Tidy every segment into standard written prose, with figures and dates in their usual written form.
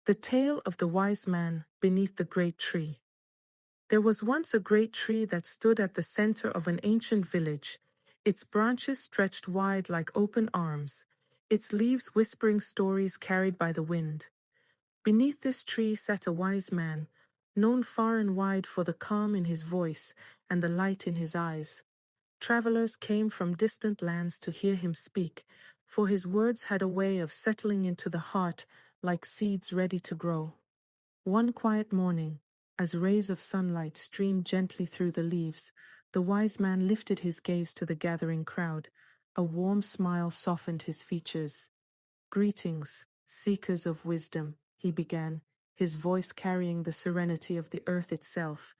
The Tale of the Wise Man Beneath the Great Tree. There was once a great tree that stood at the center of an ancient village. Its branches stretched wide like open arms, its leaves whispering stories carried by the wind. Beneath this tree sat a wise man, known far and wide for the calm in his voice and the light in his eyes. Travelers came from distant lands to hear him speak, for his words had a way of settling into the heart like seeds ready to grow. One quiet morning, as rays of sunlight streamed gently through the leaves, the wise man lifted his gaze to the gathering crowd. A warm smile softened his features. "Greetings, seekers of wisdom," he began, his voice carrying the serenity of the earth itself.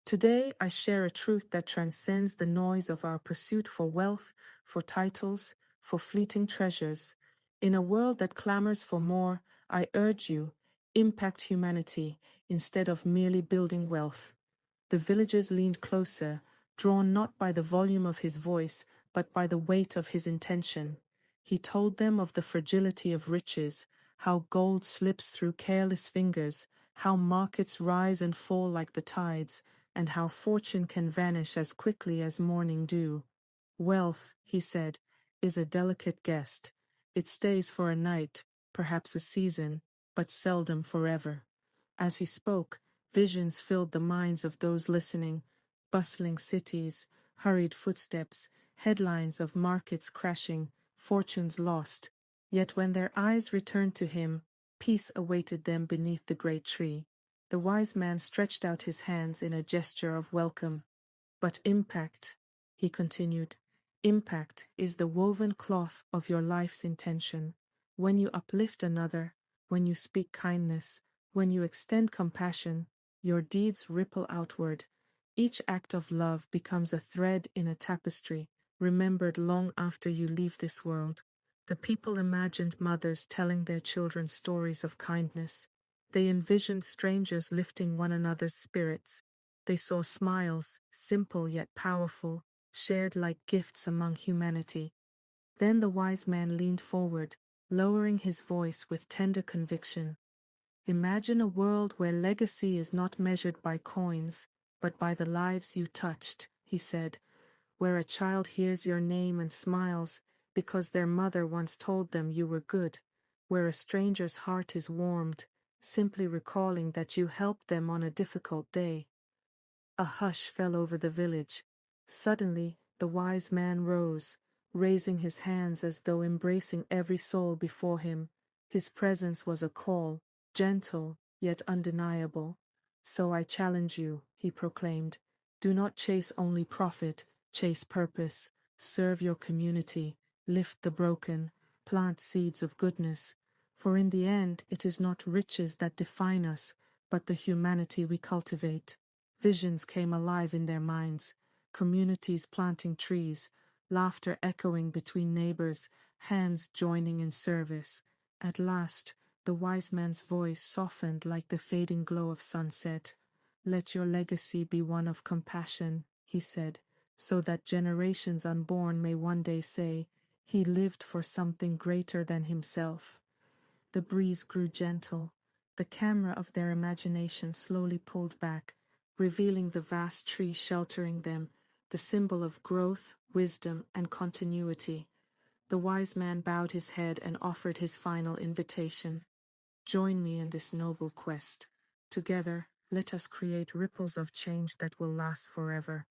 "Today I share a truth that transcends the noise of our pursuit for wealth, for titles, for fleeting treasures. In a world that clamors for more, I urge you, impact humanity instead of merely building wealth." The villagers leaned closer, drawn not by the volume of his voice, but by the weight of his intention. He told them of the fragility of riches, how gold slips through careless fingers, how markets rise and fall like the tides, and how fortune can vanish as quickly as morning dew. "Wealth," he said, "is a delicate guest. It stays for a night, perhaps a season, but seldom forever." As he spoke, visions filled the minds of those listening: bustling cities, hurried footsteps, headlines of markets crashing, fortunes lost. Yet when their eyes returned to him, peace awaited them beneath the great tree. The wise man stretched out his hands in a gesture of welcome. "But impact," he continued, "impact is the woven cloth of your life's intention. When you uplift another, when you speak kindness, when you extend compassion, your deeds ripple outward. Each act of love becomes a thread in a tapestry, remembered long after you leave this world." The people imagined mothers telling their children stories of kindness. They envisioned strangers lifting one another's spirits. They saw smiles, simple yet powerful, shared like gifts among humanity. Then the wise man leaned forward, lowering his voice with tender conviction. "Imagine a world where legacy is not measured by coins, but by the lives you touched," he said. "Where a child hears your name and smiles because their mother once told them you were good. Where a stranger's heart is warmed, simply recalling that you helped them on a difficult day." A hush fell over the village. Suddenly, the wise man rose, raising his hands as though embracing every soul before him. His presence was a call, gentle yet undeniable. "So I challenge you," he proclaimed. "Do not chase only profit, chase purpose. Serve your community, lift the broken, plant seeds of goodness. For in the end, it is not riches that define us, but the humanity we cultivate." Visions came alive in their minds: communities planting trees, laughter echoing between neighbors, hands joining in service. At last, the wise man's voice softened like the fading glow of sunset. "Let your legacy be one of compassion," he said, "so that generations unborn may one day say, 'He lived for something greater than himself.'" The breeze grew gentle. The camera of their imagination slowly pulled back, revealing the vast tree sheltering them, the symbol of growth, wisdom, and continuity. The wise man bowed his head and offered his final invitation. "Join me in this noble quest. Together, let us create ripples of change that will last forever."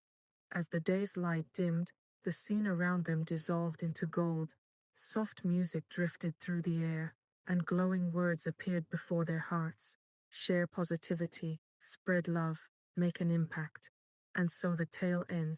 As the day's light dimmed, the scene around them dissolved into gold. Soft music drifted through the air, and glowing words appeared before their hearts. "Share positivity, spread love, make an impact." And so the tale ends.